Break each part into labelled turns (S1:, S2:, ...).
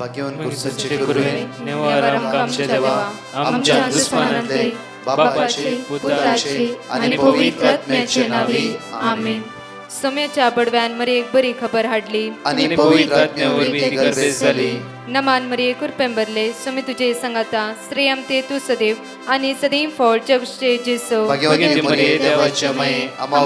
S1: भाग्यवान कुर्सचे कुर्वे निवार आमकां आमचे देवा आमच्या दुश्मनांतले बापाचे पुत्राचे आणि पवित्र आत्म्याचे नावे आमेन.
S2: सोम्याच्या बडव्यान मरी एक बरी खबर हाडली
S1: आणि पवित्र आत्म्यावर ती गर्भेस जाली.
S2: नमान मरी कुरपेंबरले सोमी तुझे संगाता श्रेयम ते तू सदैव आणि सदैव फळ जगचे जेसो.
S1: भाग्यवती मरिये देवाच्या माये आम्हा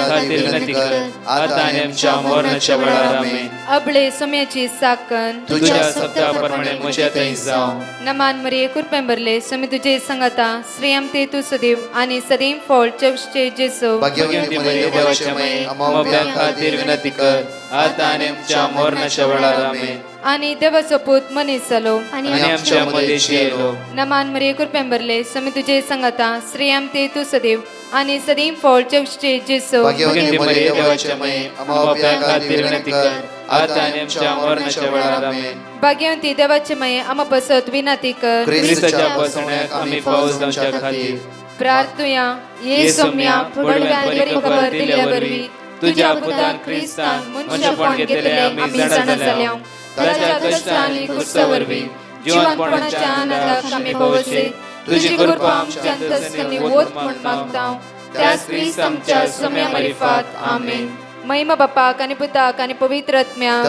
S1: खातीर विनंती कर आता आणि आमच्या मरणाच्या वेळार आमेन.
S2: अबळे सोम्याची साकन
S1: तुझ्या शब्दाप्रमाणे म्हज्या थंय जावं.
S2: नमान मरी कुरपेंबरले सोमी तुझे संगाता श्रेयम ते तू सदैव आणि सदैव फळ जगचे जेसो.
S1: भाग्यवती मरिये देवाच्या माये आम्हा खातीर विनंती कर आता आणि आमच्या मरणाच्या वेळार आमेन.
S2: आणि देवाचो पूत मनीस जालो
S1: आणि आमच्या मध्येशी येलो.
S2: नमान मरी कुरपेंबरले सोमी तुझे संगाता श्रेयम ते तू सदैव आणि सदैव फळ जगचे जेसो.
S1: भाग्यवती मरिये देवाच्या माये आम्हा खातीर विनंती कर आता आणि आमच्या मरणाच्या वेळार आमेन.
S2: भाग्यवंती देवाचे माये आम्हा बसत विनंती कर
S1: ख्रिस्ताच्या बसण्याक आम्ही पावस जावच्या खातीर
S2: प्रार्थुया ये सोम्या बडव्यान बरी खबर दिल्या वरवी तुझ्या पुतान क्रिस्तान मनशापण घेतले आम्ही जाणा जाल्या. ताच्या कष्ट आणि कुर्सावरवी जीवनपणाच्या आनंदाक आम्ही पावसे तुझी कृपा आमच्या अंतस्करणी वोत म्हण मागता. त्याच क्रिस्त आमच्या सोम्या मरिफात आमेन. महिमा बापाक आणि पुताक आणि पवित्र आत्म्याक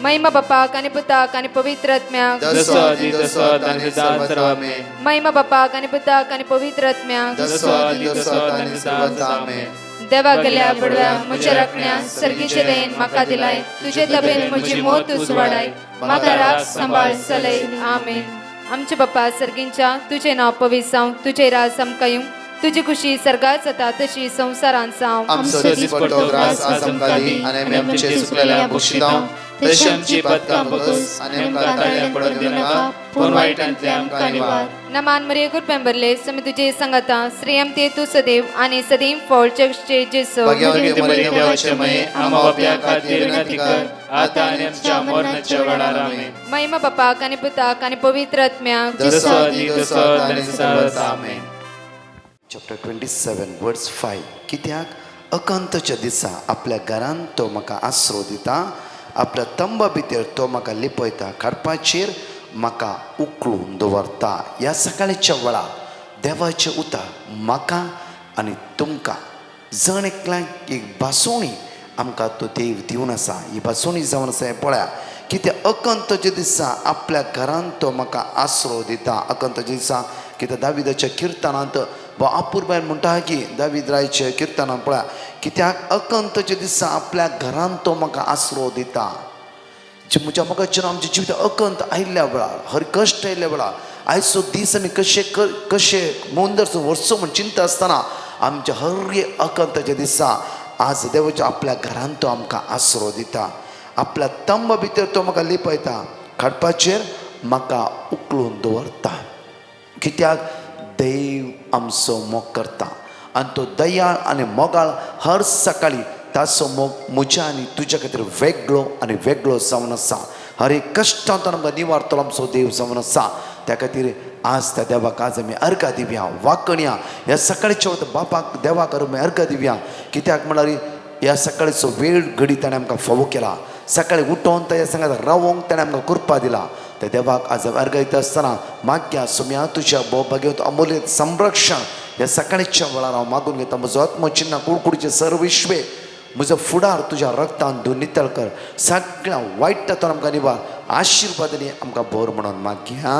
S2: महिमा बापाक आणि पुताक आणि पवित्र आत्म्याक महिमा बापाक आणि पुताक आणि पवित्र आत्म्याक देवा गेल्या बडव्या म्हज्या राखण्या सर्गीचे देन म्हाका दिलाय. तुझे तबेन म्हजी मोत उसवाडाय म्हाका राख सांबाळ चलय आमेन. आमचे बापा सर्गींच्या तुझे नाव पवित्र जावं तुझे राज आमकां येवं तुझी खुशी सर्गात जाता तशी संसारांत जावं.
S1: आमचो दिसपट्टो ग्रास आज आमकां दी आनी आमी आमचे चुकलेल्या बक्षितांव तशी आमची पातकां बगस आनी आमकां ताळ्याक पडूंक दिनाका पूण वायटांतले आमकां निवार.
S2: नमान मरिये कुरपेंबरले सोमी तुझे संगाता श्रेयम ते तू सदैव आणि सदैव फळ जगचे जेसो.
S1: भाग्यवती मरिये देवाचे माये आम्हा बापया खातीर विनंती कर आता आनी आमच्या मरणाच्या वेळार आमेन.
S2: महिमा बापाक आणि पुताक आणि पवित्र आत्म्याक
S1: आमेन.
S3: Chapter 27 words 5. कित्याक अकंतच्या दिसा आपल्या घरांत तो म्हाका आसरो दिता आपल्या तंबा भितर तो म्हाका लिपयता काडपाचेर म्हाका उखलून दवरता. ह्या सकाळच्या वेळार देवाचें उतर म्हाका आनी तुमकां जण एकल्याक एक बासोणी आमकां तो देव दिवन आसा. ही बासोणी जावन आसा हें पळया. कित्याक अकंतच्या दिसा आपल्या घरांत तो म्हाका आसरो दिता. अकंतच्या दिसा कित्याक दाविदाच्या किर्तनांत वा आपुरबायल म्हणटा की दावीद रायच्या किर्तनांत पळया. कित्याक अकंतच्या दिसा आपल्या घरांत तो म्हाका आसरो दिता. जे म्हज्या मोगाच्यान आमच्या जिवितांत अकंत आयिल्ल्या वेळार हर कश्ट आयिल्ल्या वेळार आयचो दीस आमी कशे मोंदर वर्सो म्हण चिंता आसतना आमच्या हर अकंतच्या दिसा आज देवाच्या आपल्या घरांत तो आमकां आसरो दिता. आपल्या तंबा भितर तो म्हाका लिपयता काडपाचेर म्हाका उखलून दवरता. कित्याक देव आमचो मोग करता आनी तो दयाळ आनी मोगाळ हर सकाळी ताचो मोग म्हज्या आनी तुज्या खातीर वेगळो आनी वेगळो जावन आसा. हर एक कश्टांत आमकां निवारतलो आमचो देव जावन आसा. त्या खातीर आज त्या देवाक आज आमी अर्घा दिवया वाकणया. ह्या सकाळच्या वता बापाक देवाक आमी अर्घा दिवया. कित्याक म्हळ्यार ह्या सकाळचो वेळ घडी ताणें आमकां फावो केला. सकाळी उठोवन त्या सांगात रावोंक ताणें आमकां कृपा दिला. त्या देवाक आज अर्घ दिता आसतना माग्या सोम्या तुज्या भोवभाग्यवंत अमूल्य संरक्षण ह्या सकाळच्या वेळार हांव मागून घेता. म्हजो आत्मचिन्ह कुडकुडीचे सर्विश्वे म्हजो फुडार तुज्या रक्तान धुवन नितळ कर. सगळ्या वायट तातूंत आमकां निवार आशिर्वादांनी आमकां भर म्हणून माग्या.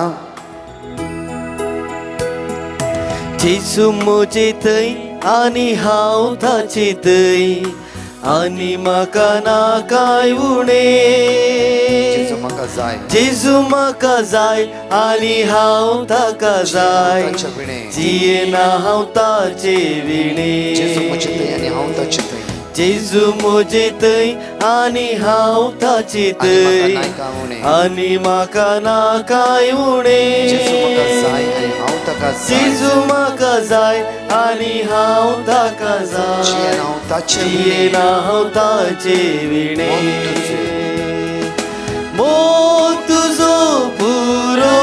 S4: जेजू म्हजे थंय आनी हांव ताचे थंय आनी म्हाका नाकाय उणें. जेजू म्हाका जाय आनी हांव ताका जाय जियेना हांव ताचे विणे. जेजू म्हजे थंय आनी हांव ताचे थंय आनी म्हाका नाकाय उणें. जेजू म्हाका जाय आनी हांव ताका जाय जियेना हांव ताचे विणे. मोग तुजो पुरो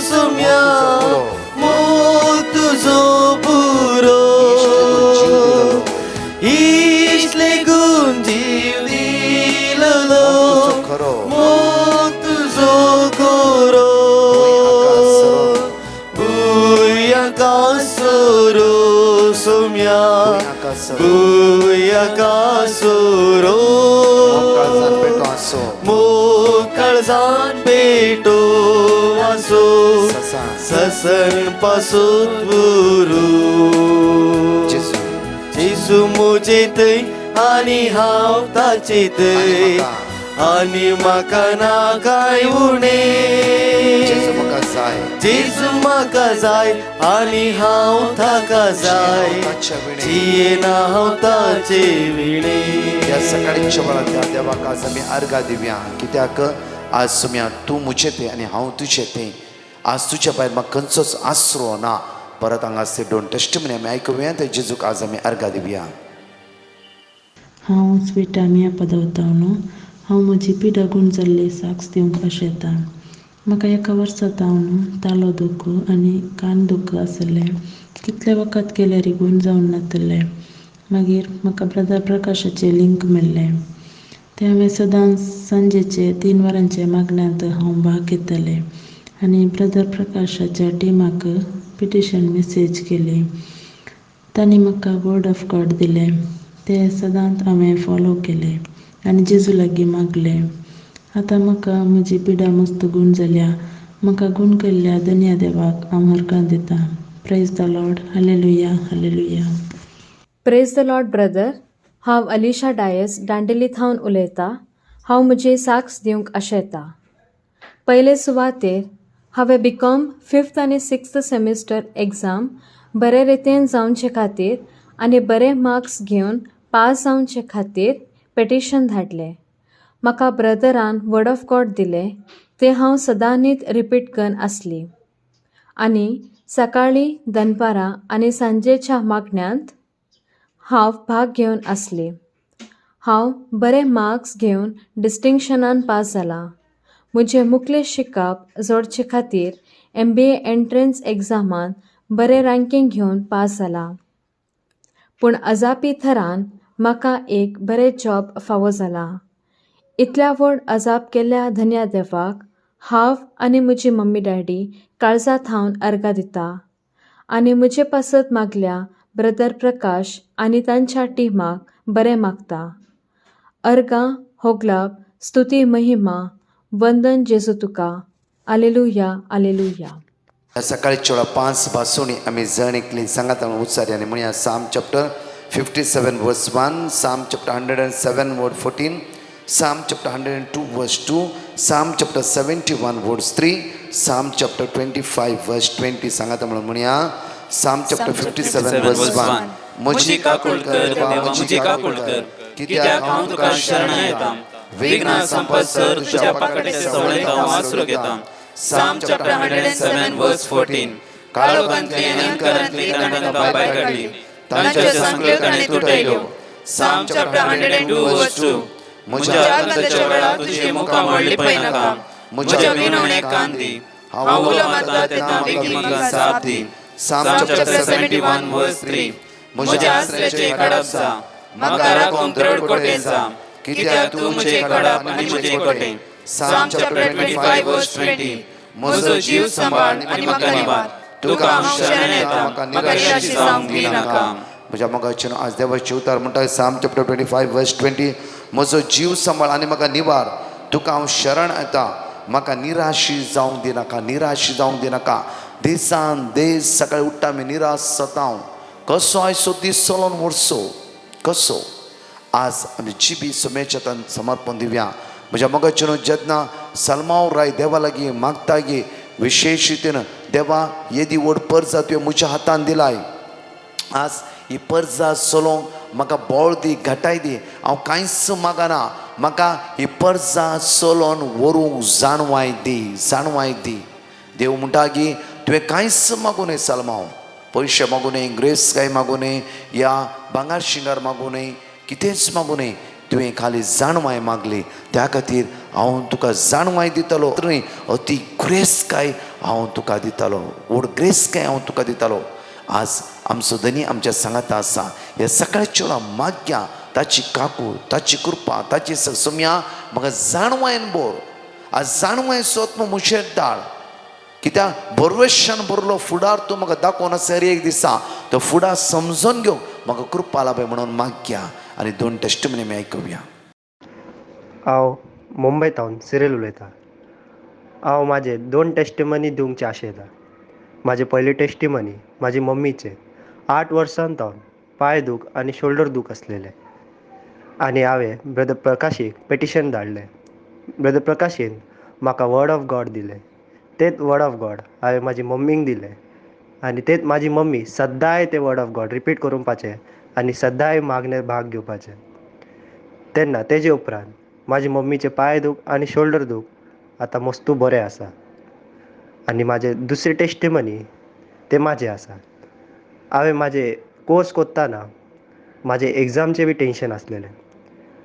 S4: सोम्या मोग तुजो पुरो इश्ट लेगून जीव दिलो सोम्या भुयकासुरो
S3: पेटो असो
S4: मोकळजान पेटो असो ससन पासून बुरू जेसू मुजे थंय आनी हांव ताचे थंय आनी म्हाका ना काय उणें जेजू म्हाका जाय आनी हांव ताका जाय जियेना हांव ताचे विणे
S3: या सकाळीच्या वेळार त्या देवाक आज आमी अर्घा दिवया कित्याक आज सुम्या तूं मुजें तें आनी हांव तुजें तें आज तुज्या भायर म्हाका खंयचोच आसरो ना परत हांगासर दोन टेस्टिमनी आमी आयकुया ते जेजूक आज आमी अर्घा दिवया
S5: हांव स्विटामिया पदवतावनो हांव म्हजी पिडा गूण जाल्ली साक्स दिवंक अशें येता म्हाका एका वर्सा तावन तालो दुख आनी कान दुख आसलें कितले वखद केल्यार गूण जावन नातलें मागीर म्हाका ब्रदर प्रकाशाचें लिंक मेळ्ळें ते हांवें सदांच सांजेचे 3 वरांचे मागण्यांत हांव भाग घेतलें आनी ब्रदर प्रकाशाच्या टिमाक पिटिशन मेसेज केली तांणी म्हाका वर्ड ऑफ गॉड दिलें ते सदांच हांवें फॉलो केलें आनी जेजू लागीं मागलें आतां म्हाका म्हजी पिडा मस्त गूण जाल्या म्हाका गूण केल्ल्या धन्य देवाक हांव हरकां दितां praise the Lord hallelujah hallelujah
S2: praise the Lord brother. हांव अलिशा डायस दांडेली थावन उलयतां. हांव म्हजी साक्स दिवंक अशें येता. पयले सुवातेर हांवें बीकॉम 5th आनी 6th सेमिस्टर एग्जाम बरे रितीन जावचे खातीर आनी बरे मार्क्स घेवन पास जावचे खातीर पेटिशन धाडलें. म्हाका ब्रदरान वर्ड ऑफ गॉड दिलें तें हांव सदांच रिपीट करन आसली आनी सकाळीं दनपारां आनी सांजेच्या मागण्यांत हांव भाग घेवन आसली. हांव बरे मार्क्स घेवन डिस्टिंक्शनान पास जालां. म्हजें मुखेल शिकप जोडचे खातीर MBA एंट्रन्स एग्जामान बरें रँकींग घेवन पास जालां. पूण अजापी थरान म्हाका एक बरें जॉब फावो जालां. इतल्या व्हड अजाप केल्ल्या धन्य देवाक हांव आनी म्हजी मम्मी डॅडी काळजा थावन अर्घा दिता आनी म्हजे पासत मागल्या ब्रदर प्रकाश आनी तांच्या टिमाक बरें मागता. अर्घा होगलाब स्तुती महिमा वंदन जेजू तुका. आलेलुया आलेलुया.
S3: सकाळीच्या वेळा 5 भासोणी आमी जण एकली सांगात उच्चारी आनी म्हणया साम चॅप्टर 57 वर्स 1, साम चॅप्टर 107 वर्ड 14, साम चॅप्टर 102 वर्स 2, साम चॅप्टर 71 वर्स 3, साम चॅप्टर 25 वर्स 20 सांगात म्हणून म्हणया साम चॅप्टर 57 वर्स 1.
S1: म्हजी काकूळ कर देवा म्हजी काकूळ कर कित्याक हांव तुका शरण येता. विघ्न संपत सर तुज्या पाकट्याचे सवळेक हांव आसरो घेता. साम चॅप्टर 107 वर्स 14. काळोखांतली आनी अंधकारांतली तांकां भायर काडली, तांच्यो सांखल्यो ताणें तुटयल्यो. साम चॅप्टर 102 वर्स 2. म्हज्या आगंताच्या वेळार तुजी मुखामळ लिपय नाका. म्हज्या विनवणेक कान दी. हांव उलो मारता तेन्ना बेगीन म्हाका साथ दी. साम चॅप्टर 71 वर्स 3. म्हज्या आसऱ्याचें काडप जा, म्हाका राखोवंक दृढ कोटें जा, कित्याक तूं म्हजें काडप आनी म्हजें कोटें. साम चॅप्टर 25 वर्स 20. म्हजो जीव सांबाळ आनी म्हाका निवार. तुका हांव शरण येता, म्हाका निराश जावंक दिनाका.
S3: म्हज्या मोगाचें आज देवाचें उतार म्हणटा साम चॅप्टर 25 वर्स 20. म्हजो जीव सांबाळ आनी म्हाका निवार. तुका हांव शरण येता, म्हाका निराशी जावंक दिनाका. निराशी जावंक दिनाका. दिसान दीस सकाळीं उठ्ठा आमी निराश जाता. कसो आयचो दीस चलोन वरचो कसो. आज आमी जिबी सुमेच्या समर्पण दिवया. म्हज्या मोगाचें जेन्ना सलमांव राय देवा लागीं मागता गे विशेष रितीन देवा येदी व्हड पर्जा तुवें म्हज्या हातान दिलाय. आज ही पर्जा चलोवंक म्हाका बोळ दी, घटाय दी. हांव कांयच मागना. म्हाका ही पर्जा चलोवन व्हरूंक जाणवाय दी. देव म्हणटा की तुवें कांयच मागूं न्हय सलमांव. पयशे मागूं न्हय, ग्रेस काय मागूं न्हय, या भांगार शिंगार मागूं न्हय, कितेंच मागूं न्हय. तुवें खाली जाणवाय मागली. त्या खातीर हांव तुका जाणवाय दितलो. अती ग्रेस काय हांव तुका दितलो. व्हड ग्रेस काय हांव तुका दितलो. आज आमचो धनी आमच्या सांगाता आसा. ह्या सकाळच्या वेळा मागया ताची काकू, ताची कृपा, ताची सुम्या म्हाका जाणवायन बोर. आज जाणवाय सोत्म मुशेर धाड. कित्याक बरवेशान बरलो फुडार तूं म्हाका दाखोवन आसा. एक दिसा तो फुडार समजून घेवंक म्हाका कृपा लाभय म्हणून मागया आनी 2 टेस्टिमनी आमी आयकुया.
S6: हांव मुंबयतावन सिरिल उलयतां. हांव म्हाजे 2 टेस्टिमनी दिवंकचे आशेतां. म्हाजे पयली टेस्टिमनी म्हाजी मम्मीचे 8 वर्सांतावन पांय दूख आनी शोल्डर दूख आसलेले आनी हांवें ब्रदर प्रकाशीक पेटिशन धाडलें. ब्रदर प्रकाशीन म्हाका वर्ड ऑफ गॉड दिलें. तेच वर्ड ऑफ गॉड हांवें म्हाजी मम्मीक दिलें आनी तेच म्हाजी मम्मी सदांय ते वर्ड ऑफ गॉड रिपीट करूंपाचें आनी सदांय मागणेर भाग घेवपाचें. तेन्ना तेजे उपरांत म्हाजी मम्मीचे पांय दूख आनी शोल्डर दूख आतां मस्तू बरें आसा. आनी म्हाजे दुसरी टेस्टिमनी ते म्हाजे आसा. हांवें म्हाजे कोर्स कोत्ताना म्हाजे एग्जामचें बी टेंशन आसलेलें.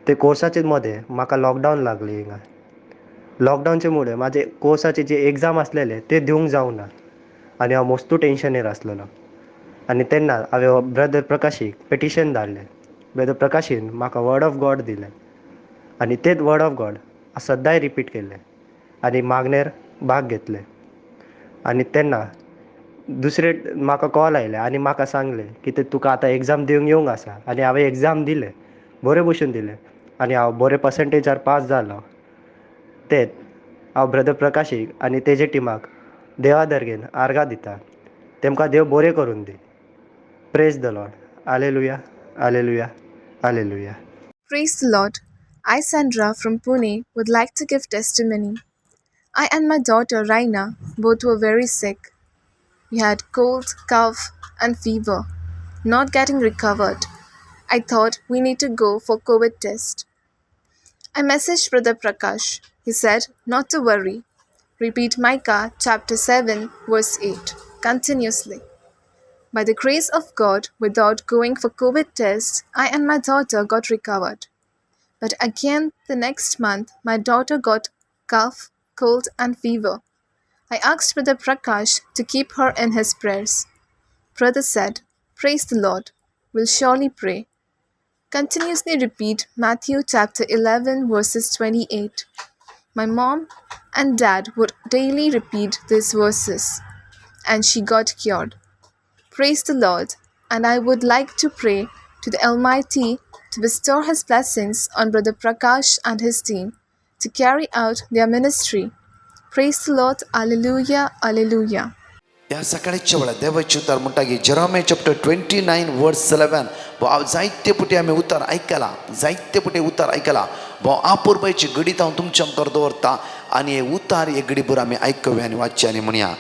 S6: ते कोर्साचे मदें म्हाका लॉकडावन लागलें हिंगा. लॉकडावनचे मुळे म्हाजे कोर्साचे जे एग्जाम आसलेले ते दिवंक जावं ना आनी हांव मस्तू टेंशनेर आसलेलो. आनी तेन्ना हांवें ब्रदर प्रकाशीक पेटिशन धाडलें. ब्रदर प्रकाशीन म्हाका वर्ड ऑफ गॉड दिलें आनी तेच वर्ड ऑफ गॉड हांव सदांय रिपीट केल्लें आनी मागणेर भाग घेतलें. आनी तेन्ना दुसरे म्हाका कॉल आयले आनी म्हाका सांगलें की ते तुका आतां एग्जाम दिवंक येवंक आसा. आनी हांवें एग्जाम दिलें, बरे भशेन दिलें आनी हांव बरे पर्संटेजार पास जालो. तेच हांव ब्रदर प्रकाशीक आनी तेजे टिमाक देवा दर्गेन आर्गां दिता. तेमकां देव बरें करून दी. Praise the Lord. Hallelujah, hallelujah, hallelujah.
S7: Praise the Lord. I, Sandra from Pune, would like to give testimony. I and my daughter Raina both were very sick. We had cold, cough, and fever, not getting recovered. I thought we need to go for COVID test. I messaged Brother Prakash. He said not to worry. Repeat Micah chapter 7 verse 8 continuously. By the grace of God, without going for COVID test, I and my daughter got recovered. But again, the next month, my daughter got cough, cold, and fever. I asked Brother Prakash to keep her in his prayers. Brother said, "Praise the Lord. We'll surely pray." Continuously repeat Matthew chapter 11 verses 28. My mom and dad would daily repeat these verses, and she got cured. Praise the Lord, and I would like to pray to the Almighty to bestow His blessings on Brother Prakash and his team to carry out their ministry. Praise the Lord, Alleluia, Alleluia.
S3: ह्या सकाळीच्या वेळार देवाचे उतार म्हणटा की जेरोमिया chapter 29 वर्स 11. हांव जायते पुटी आमी उतार आयकला, जायते पुटी उतार आयकला. आपुरबायची घडीत हांव तुमच्या मुखार दवरता आनी हे उतार हे घडीभर आमी आयकुया आनी वाचचे आनी म्हणया.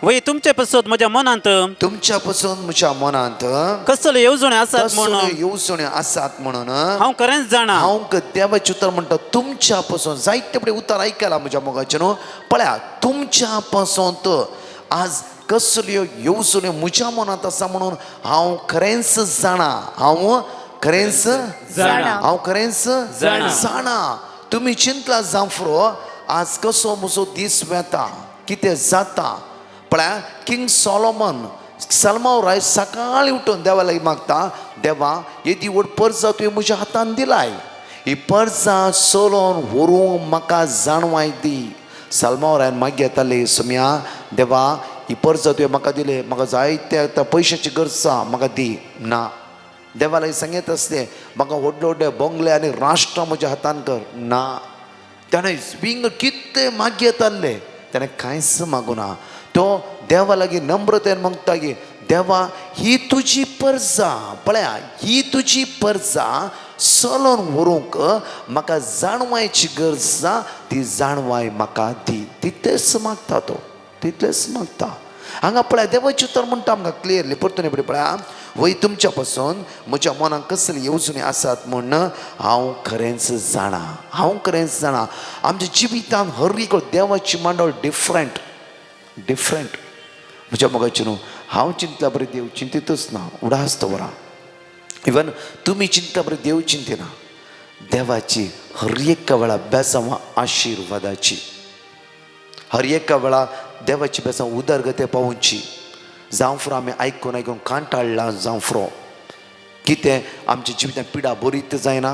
S1: वय तुमचे पासून म्हज्या मनांत
S3: तुमच्या पासून म्हज्या मनांत
S1: कसले येवजणे आसात
S3: कसल्यो
S1: म्हणून
S3: येवजण्यो आसात म्हणून
S1: हांव खरेंच जाणा.
S3: हांव देवाचे उतार म्हणटा तुमच्या पासून जायते पुटी उतार आयकला म्हज्या मोगाचे न्हू. पळया तुमच्या पासून आज कसल्यो येवजण्यो म्हज्या मनांत आसा म्हणून हांव खरेंच जाणा. हांव खरेंच
S1: जाणा.
S3: हांव खरेंच
S1: जाणा.
S3: जाणा. तुमी चिंतला जांफ्रो आज कसो म्हजो दीस वेता, कितें जाता. पळया किंग सॉलोमन सलमाव राय सकाळी उठून देवा लागीं मागता, देवा ही ती व्हड पर्जा तुवें म्हज्या हातान दिलाय, ही पर्जा सोलोन व्हरूंक म्हाका जाणवाय दी. सलमाव रायन मागीर येताले, सुम्या देवा ही पर्जा तुवें म्हाका दिले, म्हाका जायते पयशांची गरज आसा, म्हाका दी. ना, देवा लागीं सांगीत आसलें म्हाका व्हडले व्हडले बंगले आनी राष्ट्र म्हज्या हातान कर. ना, ताणें विंग कितें मागी येताले, ताणें कांयच मागूं ना. तो देवा लागीं नम्रतेन मागता की देवा ही तुजी पर्जा, पळया ही तुजी पर्जा चलोन व्हरूंक म्हाका जाणवायची गरज आसा, ती जाणवाय म्हाका दी. तितलेंच मागता तो, तितलेंच मागता. हांगा पळया देवाचें उतर म्हणटा आमकां क्लियरली परतून पळया, वय तुमच्या पासून म्हज्या मनाक कसली येवजणी आसात म्हण हांव खरेंच जाणा. हांव खरेंच जाणा. आमच्या जिवितांत हर एक देवाची मांडोळ डिफरंट डिफरंट. म्हज्या मोगाचे न्हू, हांव चिंतला बरें देव चिंतीतच ना, उडास दवरा. इवन तुमी चिंतला बरें देव चिंतिना. देवाची हर एका वेळा बेसांव आशिर्वादाची, हर एका वेळा देवाची बेसांव उदरगते पावोवची. जावफ्रो आमी आयकून आयकून कांटाळ्ळा. जावफ्रो कितें आमच्या जिवितांत पिडा बरीत जायना,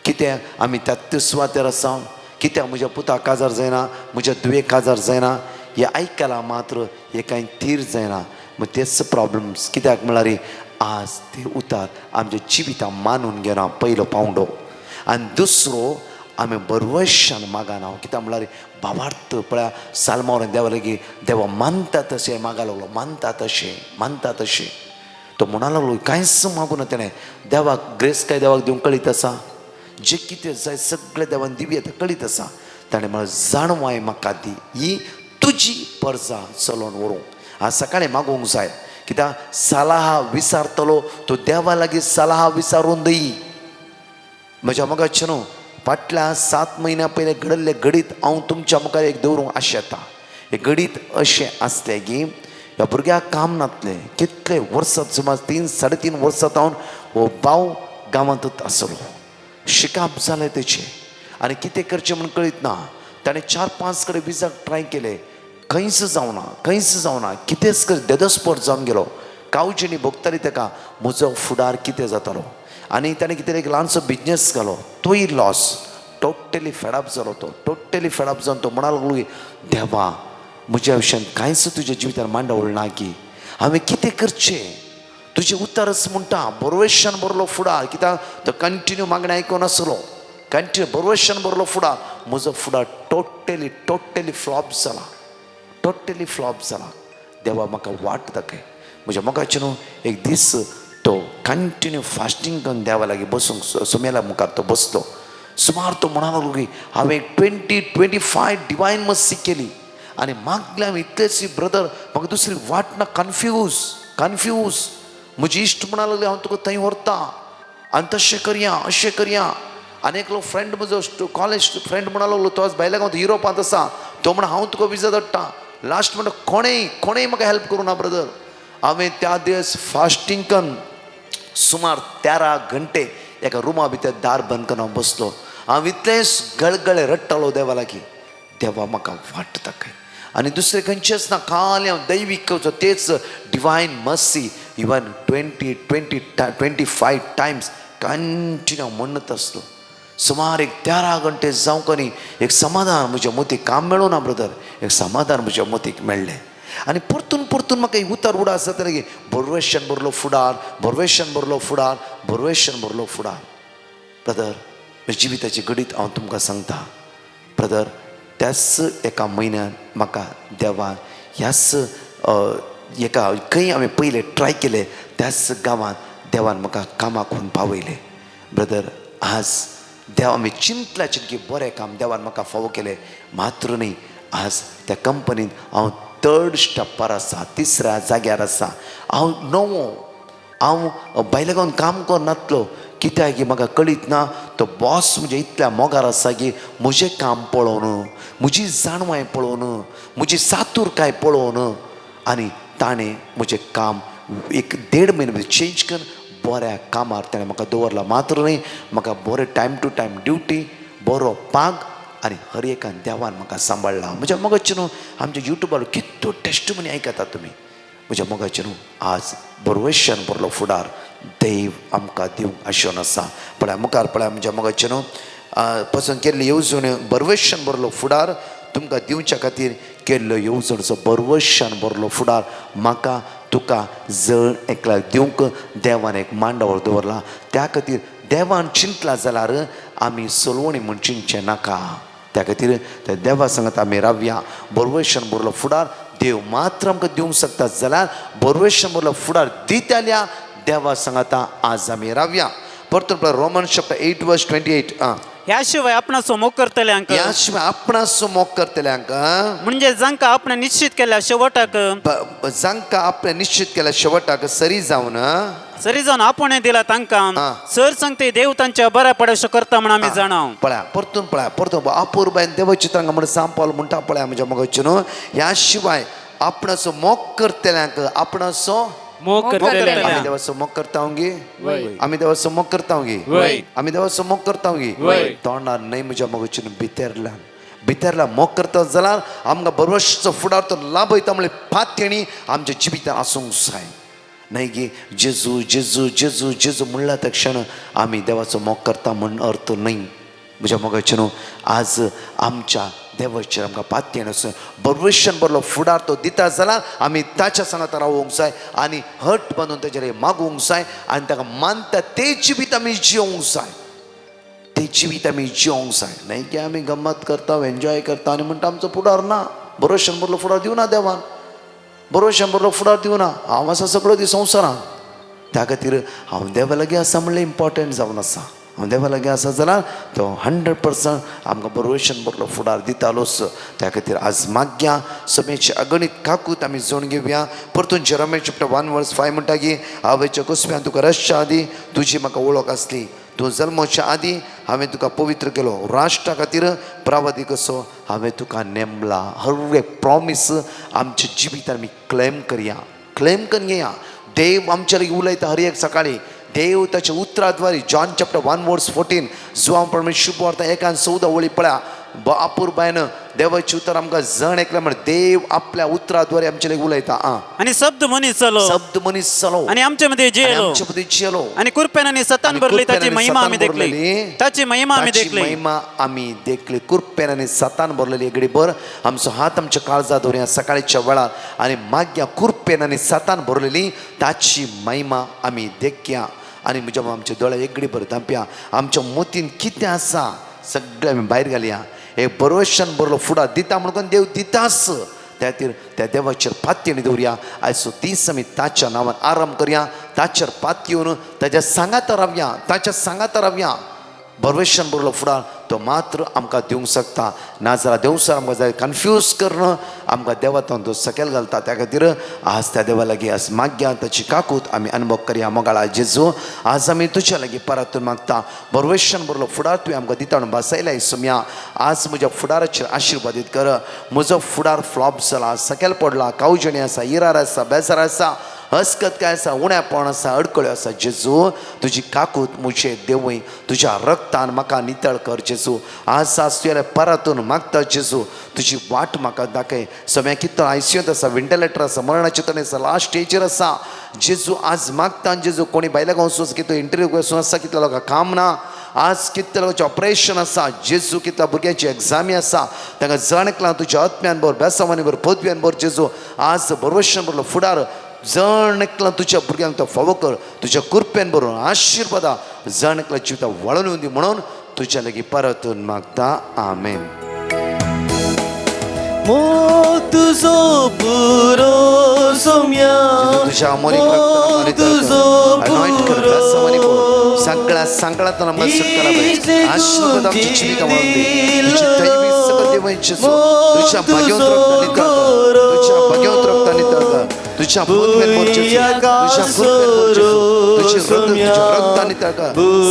S3: कितें आमी त्यात सुवातेर आसा, कित्याक म्हज्या पुताक काजार जायना, म्हज्या दुयेक काजार जायना, हे आयकलां मात्र हे कांय थीर जायना. तेच प्रॉब्लम्स कित्याक म्हळ्यार आज ते उतार आमच्या जिवितां मानून घेना पयलो पावंडो. आनी दुसरो आमी बरवशान मागाना कित्याक म्हळ्यार भावार्थ पळय सालमावरान देवा लागीं देवा मानता तशें मागा लागलो, मानता तशें तो म्हणा लागलो कांयच मागूं ना तेणें. देवाक ग्रेस काय देवाक दिवंक कळीत आसा, जे कितें जाय सगळें देवान दिव्य तें कळीत आसा. ताणें म्हळ्यार जाणवाय म्हाका दी, ही तुजी परजा चलोवन व्हरूंक. आज सकाळीं मागोवंक जाय कित्याक सलाह विचारतलो तो देवा लागीं सलाह विचारून दई. म्हज्या मोगाचें न्हू, फाटल्या 7 म्हयन्या पयलें घडल्ले घडीत हांव तुमच्या मुखार एक दवरूंक आशेता. हे घडीत अशें आसलें की ह्या भुरग्याक काम नासलें. कितले वर्सां सुमार 3-3.5 वर्सां जावन हो भाव गांवांतच आसलो. शिकाप जालें तेचें आनी कितें करचें म्हूण कळीत ना. ताणें 4-5 कडेन विजाक ट्राय केले, खंयच जावना. कितेंच कर देदस्पट जावन गेलो. कावजीनी भोगताली ताका म्हजो फुडार कितें जातालो. आनी ताणें कितें एक ल्हानसो बिजनेस घालो, तोय लॉस. टोटली फेडअप जालो तो. टोटली फेडअप जावन तो म्हणा लागलो देवा म्हज्या आयुश्यांत कांयच तुज्या जिवितान मांडवळ ना की हांवें कितें करचें. तुजें उतरच म्हणटा बरवेशान बरलो फुडार. कित्याक तो कंटिन्यू मागणें आयकोन नासलो. कंटिन्यू बरवेशान बरलो फुडार. म्हजो फुडार टोटली फ्लॉप जाला. देवा म्हाका वाट दाखय. म्हज्या मोगाचें न्हू एक दीस तो कंटिन्यू फास्टींग करून देवा लागीं बसूंक सुमेला मुखार तो बसलो. सुमार तो म्हणा लागलो की हांवें 20-25 डिवायन मस्सी केली आनी मागले हांवें इतलेच ब्रदर म्हाका दुसरी वाट ना. कन्फ्यूज म्हजी इश्ट म्हणा लागले हांव तुका थंय व्हरता आनी तशें करया. आनी एकलो फ्रेंड म्हजो कॉलेज फ्रेंड म्हणा लागलो तो आज भायल्या गांवांत युरोपांत आसा. तो म्हणा हांव तुका विजा धाडटा. लास्ट म्हणटा कोणेय म्हाका हेल्प करूं ना ब्रदर. हांवें त्या दिस फास्टींग करून सुमार 13 घंटे एका रुमा भितर दार बंद करून हांव बसलो. हांव इतलेंच गळगळे रडटालो देवा लागीं देवा म्हाका वाट दाखय. आनी दुसरें खंयचेंच ना, खाली हांव दैवीक तेच divine mercy even 20-25 Times continue हांव म्हणत आसलो. सुमार एक 13 घंटे जावं न्ही एक समाधान म्हज्या मतीक काम मेळूं ना ब्रदर. एक समाधान म्हज्या मतीक मेळ्ळें. आनी परतून परतून म्हाका उतार उडा आसा की बरवेशान बरलो फुडार ब्रदर. जिविताची घडीत हांव तुमकां सांगता ब्रदर. त्याच एका म्हयन्यान म्हाका देवान ह्याच एका खंय हांवें पयलें ट्राय केलें त्याच गांवांत देवान म्हाका कामाक व्हरून पावयलें ब्रदर. आज देवा आमी चिंतल्या की बरें काम देवान म्हाका फावो केलें. मात्र न्ही आज त्या कंपनींत हांव 3rd स्टेपार आसा, 3ऱ्या जाग्यार आसा. हांव भायल्या गांवांत काम करनासलो कित्याक की म्हाका कळीत ना तो बॉस म्हणजे इतल्या मोगार आसा की म्हजें काम पळोवन, म्हजी जाणवाय पळोवन, म्हजी सातूरकाय पळोवन आनी ताणें म्हजें काम 1.5 म्हयने भितर चेंज करून बऱ्या कामार ताणें म्हाका दवरला. मात्र न्ही म्हाका बरें टायम टू टायम ड्युटी, बरो पाग आनी हर एकान देवान म्हाका सांबाळला. म्हज्या मोगाचें न्हू आमच्या युट्यूबार कितल्यो टेस्टमनी आयकतात तुमी. म्हज्या मोगाचें न्हू आज बरवेशान बरलो फुडार देव आमकां दिवंक आशिल्लो आसा. पळय मुखार पळय म्हज्या मोगाचें न्हू पसंद केल्ली येवजण बरवेशान बरलो फुडार तुमकां दिवच्या खातीर केल्लो येवजणचो बरवेशान बरलो फुडार म्हाका तुका जण एकल्याक दिवंक देवान एक मांडवळ दवरला. त्या खातीर देवान चिंतला जाल्यार आमी सोलवणी म्हूण चिंतचें नाका. त्या खातीर त्या देवा सांगता आमी रावया. बरवेशान बरलो फुडार देव मात्र आमकां दिवंक शकता जाल्यार बरवेशान बरलो फुडार दीत जाल्यार देवा सांगता आज आमी रावया. परतून रोमन्स चॅप्टर 8:28
S8: ह्या शिवाय आपणाचो मोग करतल्यांक
S3: ह्या शिवाय आपणाचो मोग करतल्यांक
S8: म्हणजे जांकां आपण निश्चित केल्या शेवटाक
S3: सरी जावन
S8: आपण दिला तांकां सर सांगते देव तांच्या बऱ्या पडशे करता म्हण आमी जाणाव.
S3: पळया परतून अपूर्बायन देवचित्रांक म्हण सांग पावल म्हणटा पळया म्हज्या मोगाचें न्हू ह्या शिवाय आपणाचो मोग करतल्यांक आपणाचो
S8: मोग
S3: आमी देवाचो मोग करता गे आमी देवाचो मोग करता गे आमी देवाचो मोग करता गे तोंडार न्हय म्हज्या मोगाचें भितरल्यान मोग करता जाल्यार आमकां बरवशाचो फुडार तो लाभ वयता म्हणल्यार फात्यणी आमच्या जिवितांत आसूंक जाय. न्हय गे जेजू जेजू जेजू जेजू म्हणल्या त्या क्षण आमी देवाचो मोग करता म्हण अर्थ न्हय. म्हज्या मोगाचें न्हू आज आमच्या देवाचेर आमकां पातयेण आसूं बरोवशन बरलो फुडार तो दिता जाल्यार आमी ताच्या सांगात रावूंक जाय आनी हट बांदून तेजेर मागूंक जाय आनी ताका मानता ते जिवीत आमी जिवंक जाय ते जिवीत आमी जिवंक जाय न्हय की आमी गम्मत करता एन्जॉय करता आनी म्हणटा आमचो फुडार ना बरोवशन बरलो फुडार दिवना देवान बरोवशन बरलो फुडार दिवना हांव आसा सगळो दी संवसारांत त्या खातीर हांव देवा लागीं आसा म्हणल्यार इम्पॉर्टंट जावन आसा हांव देवा लागीं आसा जाल्यार तो 100% आमकां बरोवशन बरलो फुडार दितालोच त्या खातीर आज मागया समेचे अगणित काकूत आमी जोड घेवया परतून जेरोमिया चॅप्टर 1:5 म्हणटा की हांवेच्या कुसप्यान तुका रसच्या आदी तुजी म्हाका वळख आसली तूं जल्माच्या आदी हांवें तुका पवित्र केलो राष्ट्रा खातीर प्रावादी कसो हांवें तुका नेमला हर एक प्रॉमीस आमच्या जिवितान आमी क्लेम करून घेया देव आमच्या लागीं उलयता हर एक सकाळी देव ताच्या उतराद्वारे जॉन चॅप्टर 1:14 जो हांव प्रमाणे शुभ वार्ता 1:14 वळी पळया बापूर बायन देवाची उतर आमकां जण ऐकल्या म्हण देव आपल्या उतराद्वारे आमच्या लागीं उलयता
S8: आणि शब्द मनीस चलो आणि आमच्या मध्ये जियलो आणि कुरपेन आणि सतान भरली ताची महिमा आमी देखली ताची महिमा आमी देखली
S3: कुरपेन आनी सतान भरलेली एगडी भर आमचो हात आमच्या काळजात दवरया सकाळच्या वेळार आनी मागया कुरपेन आनी सतान भरलेली ताची महिमा आमी देखया आनी म्हज्या आमचे दोळे एगडी भर धांपया आमच्या मोतीन कितें आसा सगळें आमी भायर घालया एक बरोवशन बरलो फुडार दिता म्हणून देव दिताच त्या खातीर त्या देवाचेर पातयेणी दवरया आयचो दीस आमी ताच्या नांवान आराम करया ताचेर पातयेवन ताच्या सांगात रावया बरोवशन बरलो फुडार तो मात्र आमकां दिवंक शकता नाजाल्यार देवसर आमकां जाय कन्फ्यूज करून आमकां देवातान तो सकयल घालता त्या खातीर आज त्या देवा लागीं आज मागया ताची काकूत आमी अनुभव करया मोगाळा जेजू आज आमी तुज्या लागीं परतून मागता बरोवशन बरलो फुडार तुवें आमकां दिता म्हणून बसयल्या सोम्या आज म्हज्या फुडाराचेर आशिर्वादीत कर म्हजो फुडार फ्लॉप जाला सकयल पडला कावजणी आसा इरार आसा बेजार आसा हसकत काय आसा उण्यापण आसा अडकळ्यो आसा जेजू तुजी काकूत मुझे देवय तुज्या रक्तान म्हाका नितळ कर जेजू आज तुवें परतून मागता जेजू तुजी वाट म्हाका दाखय सोम्या कितलो आयसीयूत आसा वेंटिलेटर आसा मरणाचे तण आसा लास्ट स्टेजीर आसा जेजू आज मागता जेजू कोणी भायल्या गांवचो कितलो इंटरव्यू वचून आसा कितल्या लोकांक काम ना आज कितल्या लोकांचें ऑपरेशन आसा जेजू कितल्या भुरग्यांची एग्जामी आसा तांकां जणकलां तुज्या आत्म्यान भर बेसावानी भर पदव्यान भर जेजू आज बरोवशन बरलो फुडार जण एकला तुझ्या भुरग्यांक तो फावो कर तुझ्या कुरपेन बरोवन आशिर्वादा जण एकला जिविता वळून येवं दी म्हणून तुज्या लागीं परतून मागता आमेन
S4: तुझो पुरो सोम्या
S3: तुझ्या सगळ्या संकटातून आम्हाला सुटका लाभली आशीर्वाद आमची जिविता वळून दी तुझी दैवी सगळं देवांची तुझ्या भाग्यवंत रक्तानी कर तुझ्या भाग्यवंत रक्तानी कर तुझ्या बोधमेन मोर्चेचो तुझ्या गुरमेन मोर्चेचो तुझी रक्तानी कर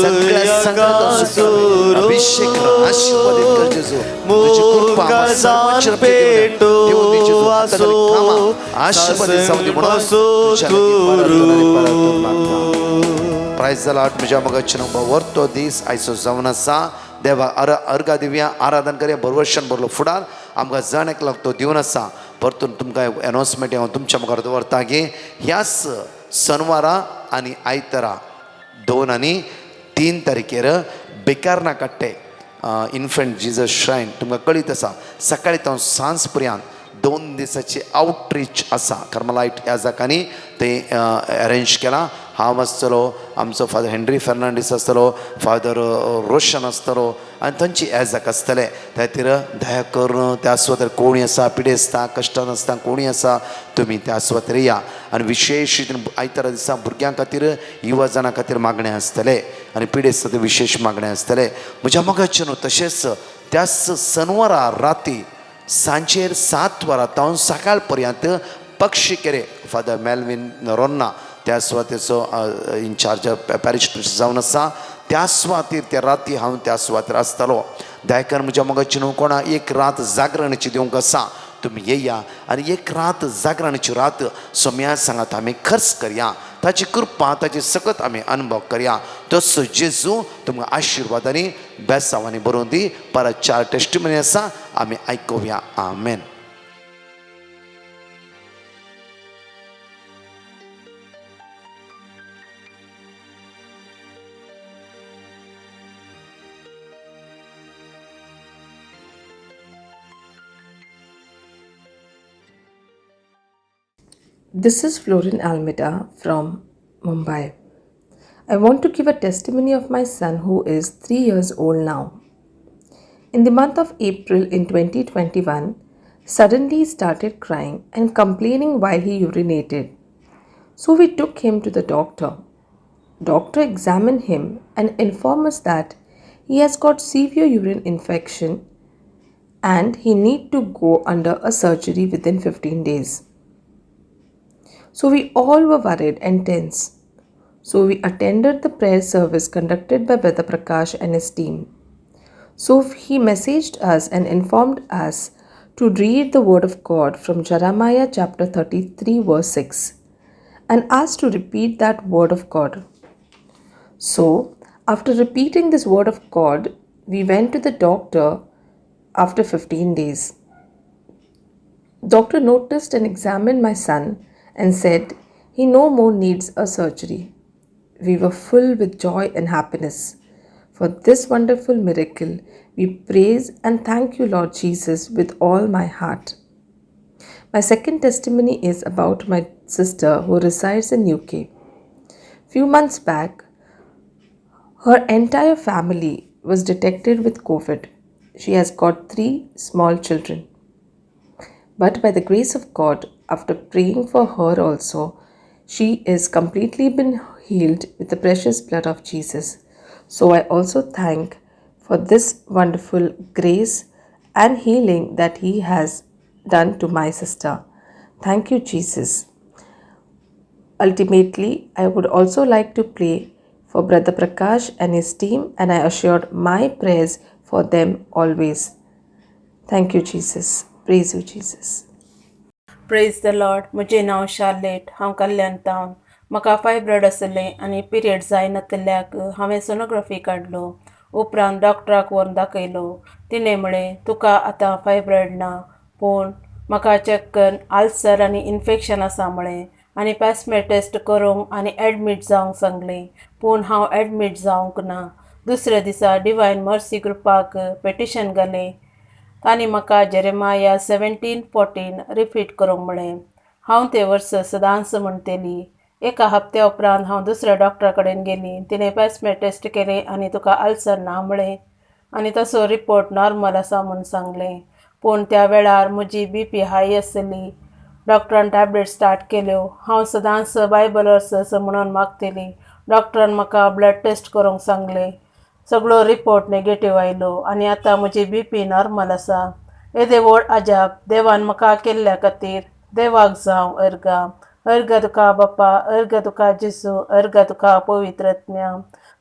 S3: सगळ्या संकटातून सुटका अभिषेक कर आशीर्वादित कर जेजू तुझी कृपा आम्हाला सर्वांचेर देव दी जेजू आसो आशीर्वादित जावं दी म्हणून तुझ्या लागीं परतून मागता प्रायज द लॉर्ड म्हज्या मोगाचें नांव वर्तो दीस आयचो जावन आसा देवा अर्घा दिवया आराधन करया बरोवशन बरलो फुडार आमकां जण एकलो तो दिवन आसा परतून तुमकां अनाउन्समेंट हांव तुमच्या मुखार दवरता की ह्याच शनवारा आनी आयतारा 2 आनी 3 तारखेर बेकारना काट्टे इन्फंट जिजस श्रायन तुमकां कळीत आसा सकाळी तो सांज पर्यंत 2 दिसाची आउटरीच आसा कर्मलायट ह्या जागांनी ते अरेंज केला हांव आसतलो आमचो फादर हेनरी फर्नांडीस आसतलो फादर रोशन आसतलो आनी तांची एजाक आसतले त्या खातीर दया करून त्या सुवातेर कोणी आसा पिडेस्ता कश्टान आसता कोणी आसा तुमी त्या सुवातेर या आनी विशेश रितीन आयतारा दिसा भुरग्यां खातीर युवा जाणां खातीर मागणें आसतलें आनी पिडेस्ता ते विशेष मागणें आसतलें म्हज्या मोगाचें न्हू तशेंच त्याच शनवारा राती सांजेर 7 वरां तावन सकाळ पर्यंत पक्षी केरे फादर मेल्विन रोन्ना त्या सुवातेचो इन्चार्ज पॅरिश जावन आसा त्या सुवातेर त्या राती हांव त्या सुवातेर आसतलो दयाकर म्हज्या मोगाची न्हू कोणा एक रात जागरणाची दिवंक आसा तुमी येया आनी एक रात जागरणाची रात सोम्या सांगात आमी खर्च करया ताची कृपा ताची सकत आमी अनुभव करया तसो जेजू तुमकां आशिर्वादांनी बेसांवांनी बरोवन दी परत 4 टेस्टिमनी आसा आमी आयकुया आमेन
S9: This is Florin Almeida from Mumbai. I want to give a testimony of my son who is 3 years old now. In the month of April in 2021, suddenly he started crying and complaining while he urinated. So we took him to the doctor. Doctor examined him and informed us that he has got severe urine infection and he need to go under a surgery within 15 days. So we all were worried and tense. So we attended the prayer service conducted by Brother Prakash and his team. So he messaged us and informed us to read the word of God from Jeremiah chapter 33 verse 6 and asked to repeat that word of God. So after repeating this word of God, we went to the doctor after 15 days. Doctor noticed and examined my son and said he no more needs a surgery. We were full with joy and happiness. For this wonderful miracle, we praise and thank you, Lord Jesus, with all my heart. My second testimony is about my sister who resides in UK. Few months back, her entire family was detected with COVID. She has got 3 small children. But by the grace of God, after praying for her also, she is completely been healed with the precious blood of Jesus. So I also thank for this wonderful grace and healing that He has done to my sister. Thank you, Jesus. Ultimately, I would also like to pray for Brother Prakash and his team, and I assured my prayers for them always. Thank you, Jesus. Praise you, Jesus.
S10: Praise the Lord. म्हजें नांव Charlotte. हांव कल्याण तावन. म्हाका फायब्रॉयड आसलें आनी period जायनासल्याक हांवें sonography काडलो. उपरांत डॉक्टराक व्हरून दाखयलो. तिणें म्हळें तुका आतां फायब्रॉयड ना, पूण म्हाका चॅक करून आल्सर आनी इन्फेक्शन आसा म्हळें आनी पॅस्मे टेस्ट करूंक आनी एडमीट जावंक सांगलें. पूण हांव एडमीट जावंक ना. दुसऱ्या दिसा डिवायन मर्सी ग्रुपाक पेटिशन घालें. तांणी म्हाका जेरेमाया 17:14 रिपीट करूंक म्हळें. हांव ते वर्स सदांच म्हणटली. एका हप्त्या उपरांत हांव दुसऱ्या डॉक्टरा कडेन गेली. तिणें पॅस्मे टेस्ट केलें आनी तुका आल्सर ना म्हळें आनी तसो रिपोर्ट नॉर्मल आसा म्हूण सांगलें. पूण त्या वेळार म्हजी BP हाय आसली. डॉक्टरान टॅबलेट स्टार्ट केल्यो. हांव सदांच बायबल वर्सस म्हणून मागतली. डॉक्टरान म्हाका ब्लड टेस्ट करूंक सांगलें. सगळो रिपोर्ट नेगेटीव आयलो आनी आतां म्हजी BP नॉर्मल आसा. येदे व्हड अजाप देवान म्हाका केल्ल्या खातीर देवाक जावं अर्गा. अर्गा तुका बापा, अर्गा तुका जेसू, अर्गा तुका पवित्रत्म्या.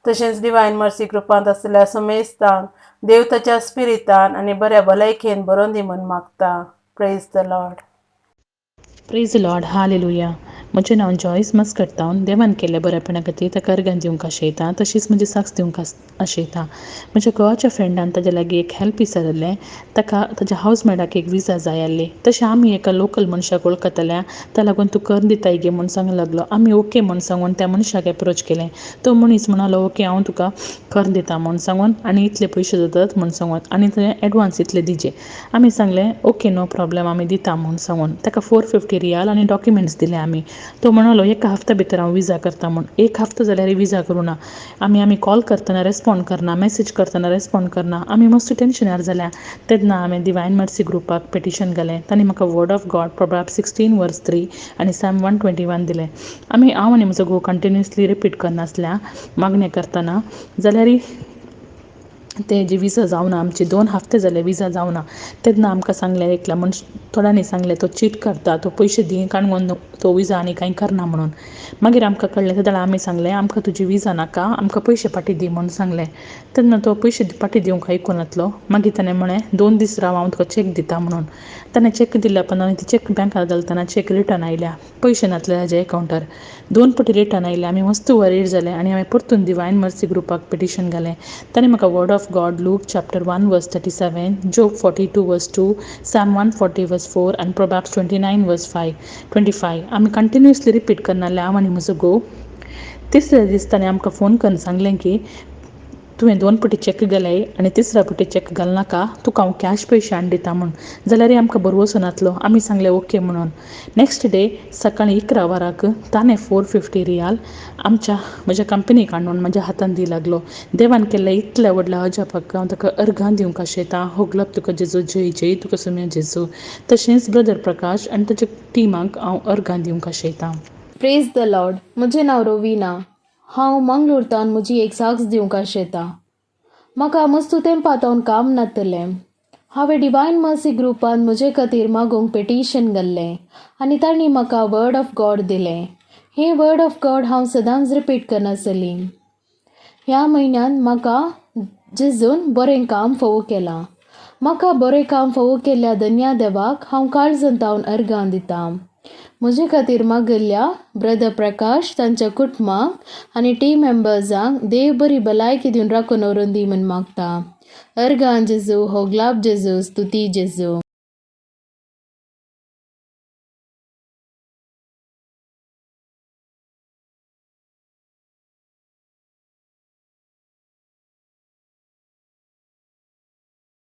S10: तशेंच डिवायन मर्सी ग्रुपांत आसलेल्या समेस्तांक देव ताच्या स्पिरितान आनी बऱ्या भलायकेन बरोवन दी म्हूण मागता. Praise the Lord.
S5: Praise Lord. Hallelujah. म्हजें नांव जॉयस मस्कटावन. देवान केल्ल्या बऱ्यापणा खातीर ताका अर्गां दिवंक आशयता, तशीच म्हजी साक्स दिवंक आशयता. म्हज्या घोवाच्या फ्रेंडान ताजे लागीं एक हेल्प विचारलें. ताका ताज्या हावजमेटाक एक विजा जाय आसली. तशें आमी एका लोकल मनशाक वळखताल्या, त्या लागून तूं कर दिता गे म्हूण सांगूंक लागलो. आमी ओके म्हूण सांगून त्या मनशाक एप्रोच केलें. तो मनीस म्हणलो ओके हांव तुका कर दिता म्हूण सांगून आनी इतले पयशे जातात म्हूण सांगून आनी थंय एडवान्स इतले दिजे. आमी सांगलें ओके नो प्रॉब्लेम आमी दिता म्हूण सांगून ताका 450 रियाल आनी डॉक्युमेंट्स दिले आमी. तो म्हणलो एका हफ्त्या भितर हांव विजा करता म्हूण. एक हफ्तो जाल्यार विजा करूना. आमी कॉल करतना रेस्पॉन्ड करना, मेसेज करतना रेस्पॉन्ड करना. आमी मस्त टेन्शनार जाल्या. तेन्ना हांवें डिवायन मर्सी ग्रुपाक पेटिशन घालें. तांणी म्हाका वर्ड ऑफ गॉड प्रोवर्ब्स 16:3 आनी Psalm 121 दिलें. हांव आनी म्हजो घोव कंटिन्युअसली रिपीट करनासल्या मागणें करतना जाल्यार ते जी विजा जावना. आमची 2 हफ्ते जाले विजा जावना. तेन्ना आमकां सांगलें एकल्या थोड्यांनी सांगलें तो चीट करता, तो पयशे दी काणून तो विजा आनी कांय करना म्हणून. मागीर आमकां कळलें. तेन्ना आमी सांगलें आमकां तुजी विजा नाका, आमकां पयशे पाटी दी म्हूण सांगलें. तेन्ना तो पयशे पाटी दिवंक आयकुनातलो. मागीर ताणें म्हळें 2 दीस राव हांव तुका चॅक दिता म्हणून. ताणें चॅक दिल्या पण ती चॅक बँकात घालतना चॅक रिटर्न आयल्या. पयशे नासले ताज्या एकावंटार. 2 पटी रिटर्न आयले. आमी मस्त वरीड जाले आनी हांवें परतून डिवायन मर्सी ग्रुपाक पेटिशन घालें. ताणें म्हाका word of God look chapter 1:37, job 42:2, Psalm 140:4 आनी प्रोवर्ब्स 29:25 आमी कंटिन्युअसली रिपीट करनासले हांव आनी म्हजो घोव. तिसरे दीस ताणें आमकां फोन करून सांगलें की तुवें 2 फावटी चॅक घालाय आनी तिसऱ्या फावटी चॅक घालनाका तुका हांव कॅश पयशे हाडून दिता म्हूण. जाल्यार आमकां बरो वचून नातलो. आमी सांगलें ओके म्हणून. नेक्स्ट डे सकाळीं 11 वरांक ताणें 450 रियाल म्हज्या कंपनीक हाडून म्हज्या हातान दी लागलो. देवान केल्लें इतलें व्हडलें अजापाक हांव ताका अर्घां दिवंक आशेतां. होगलाप तुका जेजू, जय जय तुका सुम्या जेजू. तशेंच ब्रदर प्रकाश आनी ताच्या टिमाक हांव अर्घां दिवंक आशेतां.
S2: Praise the Lord. म्हजें नांव रोविना. हांव मंगळुरतान म्हजी एक साक्स दिवंक आशेतां. म्हाका मस्तू तेंपातावन काम नातलें. हांवें डिवायन मर्सी ग्रुपान म्हजे खातीर मागूंक पेटिशन घाल्लें आनी तांणी म्हाका वर्ड ऑफ गॉड दिलें. हें वर्ड ऑफ गॉड हांव सदांच रिपीट करनासलीं. ह्या म्हयन्यान म्हाका जेजून बरें काम फोव केलां. म्हाका बरें काम फोव केल्ल्या धन्या देवाक हांव काळजांतावन अर्घां दितां. म्हजे खातीर मागयल्ल्या ब्रदर प्रकाश, तांच्या कुटुंबाक आनी टीम मेंबर्सांक देव बरी भलायकी दिवन राखून व्हरून दी म्हूण मागता. अर्घां जेजू, होगलाप जेजू, स्तुती जेजू.